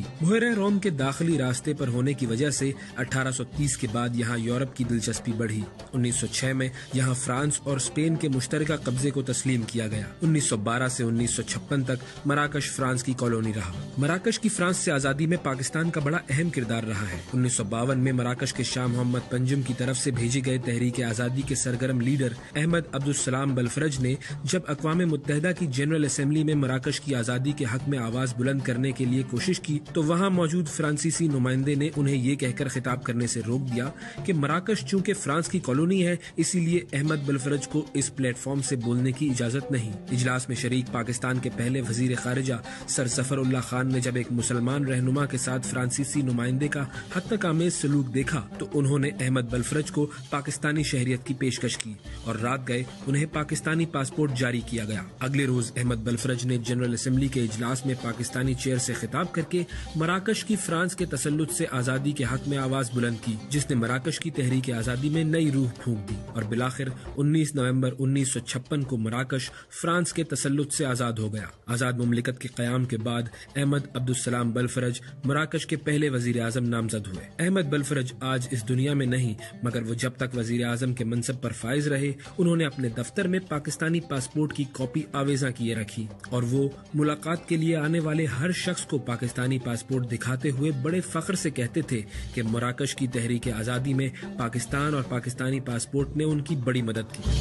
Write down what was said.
کی۔ بحیرہ روم کے داخلی راستے پر ہونے کی وجہ سے 1830 کے بعد یہاں یورپ کی دلچسپی بڑھی۔ 1906 میں یہاں فرانس اور اسپین کے مشترکہ قبضے کو تسلیم کیا گیا۔ 1912 سے 1956 تک مراکش فرانس کی کالونی رہا۔ مراکش کی فرانس سے آزادی میں پاکستان کا بڑا اہم کردار رہا ہے۔ 1952 میں مراکش کے شاہ محمد پنجم کی طرف سے بھیجے گئے تحریک آزادی کے سرگرم لیڈر احمد عبدالسلام بلفرج نے جب اقوام متحدہ کی جنرل اسمبلی میں مراکش کی آزادی کے حق میں آواز بلند کرنے کے لیے کوشش کی تو وہاں موجود فرانسیسی نمائندے نے انہیں یہ کہہ کر خطاب کرنے سے روک دیا کہ مراکش چونکہ فرانس کی کالونی ہے اسی لیے احمد بلفرج کو اس پلیٹ فارم سے بولنے کی اجازت نہیں۔ اجلاس میں شریک پاکستان کے پہلے وزیر خارجہ سر ظفر اللہ خان نے جب ایک مسلمان رہنما کے ساتھ فرانسیسی نمائندے کا حد تک آمیز سلوک دیکھا تو انہوں نے احمد بلفرج کو پاکستانی شہریت کی پیشکش کی اور رات گئے انہیں پاکستانی پاسپورٹ جاری کیا گیا۔ اگلے روز احمد بلفرج نے جنرل اسمبلی کے اجلاس میں پاکستانی چیئر سے خطاب کر کے مراکش کی فرانس کے تسلط سے آزادی کے حق میں آواز بلند کی، جس نے مراکش کی تحریک آزادی میں نئی روح پھونک دی اور بالآخر 19 نومبر 1956 کو مراکش فرانس کے تسلط سے آزاد ہو گیا۔ آزاد مملکت کے قیام کے بعد احمد عبدالسلام بلفرج مراکش کے پہلے وزیر اعظم نامزد ہوئے۔ احمد بلفرج آج اس دنیا میں نہیں مگر وہ جب تک وزیر اعظم کے منصب پر فائز رہے انہوں نے اپنے دفتر میں پاکستانی پاسپورٹ کی کاپی آویزاں کیے رکھی اور وہ ملاقات کے لیے آنے والے ہر شخص کو پاکستانی پاسپورٹ دکھاتے ہوئے بڑے فخر سے کہتے تھے کہ مراکش کی تحریک آزادی میں پاکستان اور پاکستانی پاسپورٹ نے ان کی بڑی مدد کی۔